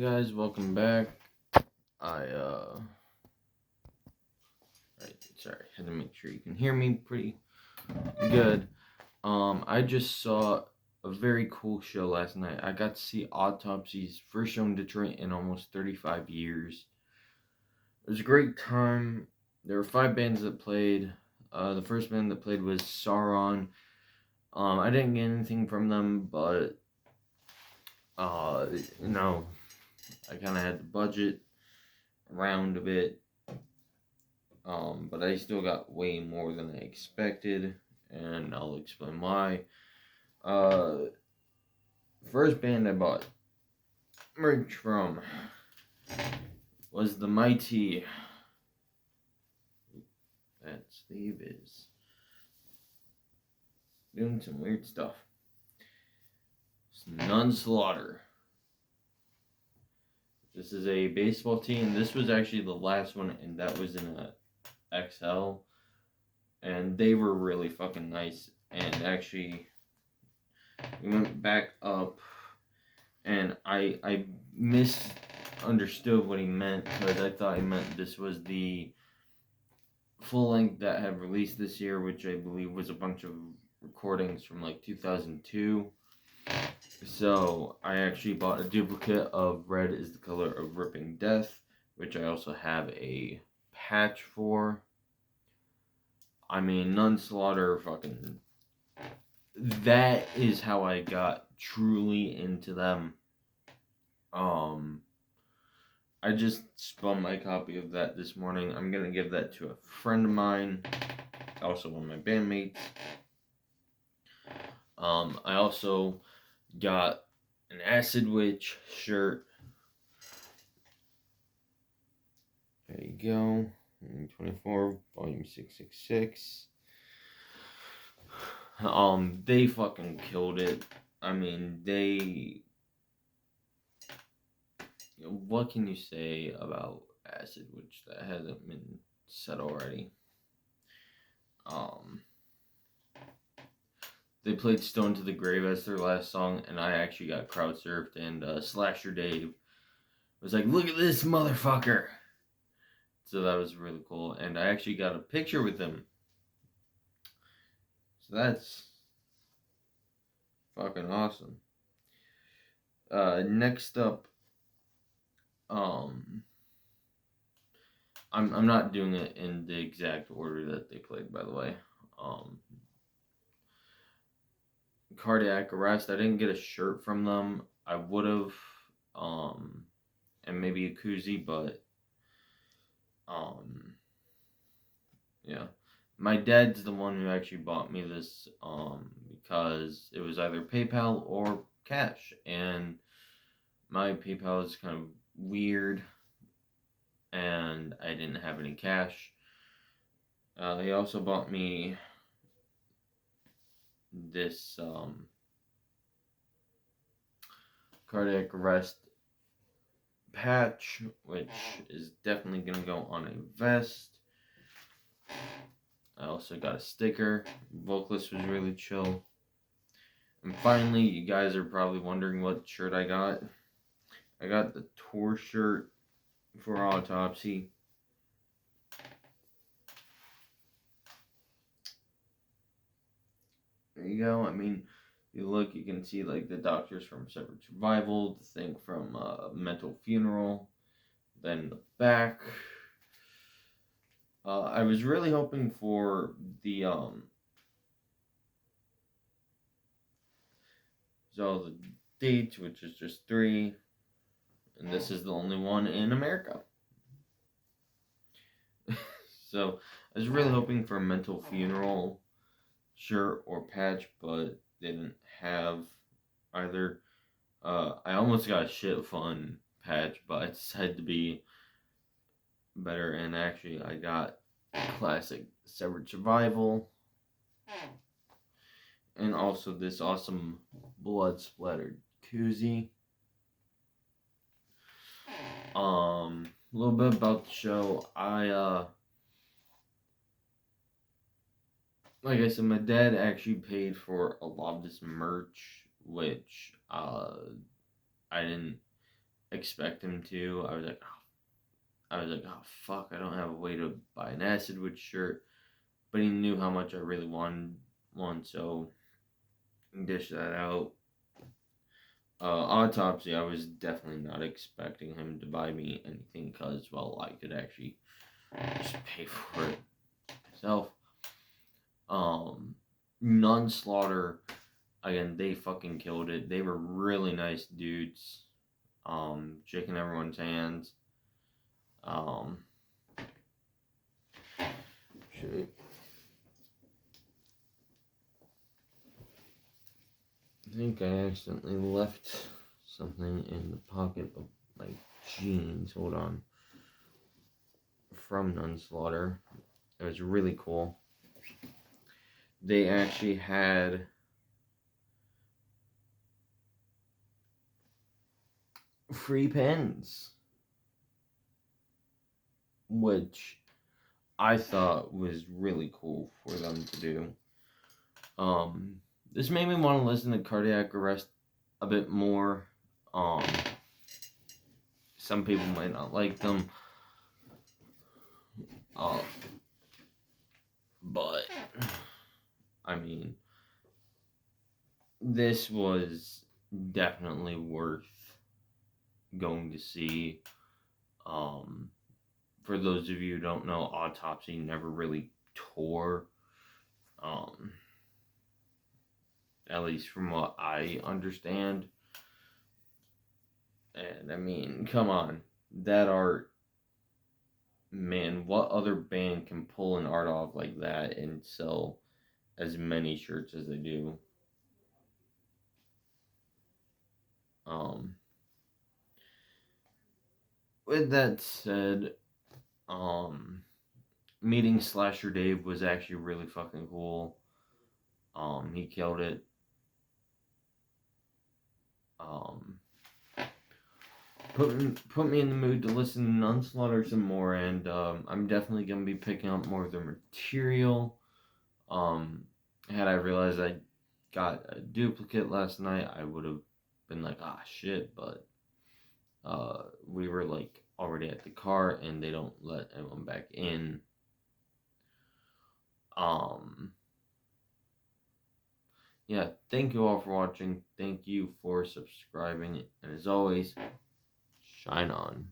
Guys, welcome back. Sorry, had to make sure you can hear me pretty good. I just saw a very cool show last night. I got to see Autopsy's first show in Detroit in almost 35 years. It was a great time. There were 5 bands that played. The first band that played was Sauron. I didn't get anything from them, but I kind of had the budget around a bit. But I still got way more than I expected, and I'll explain why. First band I bought merch from was the mighty. That sleeve is doing some weird stuff. It's None Slaughter. This is a baseball tee, and this was actually the last one, and that was in a XL, and they were really fucking nice. And actually, we went back up, and I misunderstood what he meant, because I thought he meant this was the full length that had released this year, which I believe was a bunch of recordings from like 2002. So I actually bought a duplicate of Red is the Color of Ripping Death, which I also have a patch for. I mean, None Slaughter, fucking, that is how I got truly into them. I just spun my copy of that this morning. I'm gonna give that to a friend of mine, also one of my bandmates. I also got an Acid Witch shirt. There you go. 24, volume 666. They fucking killed it. I mean, what can you say about Acid Witch that hasn't been said already? They played Stone to the Grave as their last song, and I actually got crowd surfed, and Slasher Dave was like, "Look at this motherfucker!" So that was really cool, and I actually got a picture with him. So that's fucking awesome. Next up, I'm not doing it in the exact order that they played, by the way. Cardiac Arrest, I didn't get a shirt from them. I would have, and maybe a koozie, but yeah. My dad's the one who actually bought me this, because it was either PayPal or cash, and my PayPal is kind of weird, and I didn't have any cash. He also bought me this, Cardiac Arrest patch, which is definitely going to go on a vest. I also got a sticker. Vocalist was really chill. And finally, you guys are probably wondering what shirt I got. I got the tour shirt for Autopsy. There you go. I mean, you look, you can see like the doctors from Severed Survival, the thing from Mental Funeral, then the back. I was really hoping for the so the dates, which is just 3, and this is the only one in America. So I was really hoping for a Mental Funeral shirt or patch, but they didn't have either. I almost got a Shit Fun patch, but I decided to be better, and actually I got classic Severed Survival, and also this awesome blood splattered koozie. A little bit about the show. Like I said, my dad actually paid for a lot of this merch, which I didn't expect him to. I was like, oh fuck, I don't have a way to buy an Acid Witch shirt. But he knew how much I really wanted one, so dish that out. Autopsy, I was definitely not expecting him to buy me anything because, well, I could actually just pay for it myself. Nunslaughter, again, they fucking killed it. They were really nice dudes. Shaking everyone's hands. Shit. I think I accidentally left something in the pocket of my jeans. Hold on. From Nunslaughter. It was really cool. They actually had free pens, which I thought was really cool for them to do. This made me want to listen to Cardiac Arrest a bit more. Some people might not like them. But I mean, this was definitely worth going to see. For those of you who don't know, Autopsy never really toured. At least from what I understand. And I mean, come on. That art, man, what other band can pull an art off like that and sell as many shirts as they do? With that said, meeting Slasher Dave was actually really fucking cool. He killed it. Put me in the mood to listen to Nunslaughter some more, and I'm definitely gonna be picking up more of their material. Had I realized I got a duplicate last night, I would have been like, ah, shit, but we were like already at the car, and they don't let anyone back in. Yeah, thank you all for watching. Thank you for subscribing, and as always, shine on.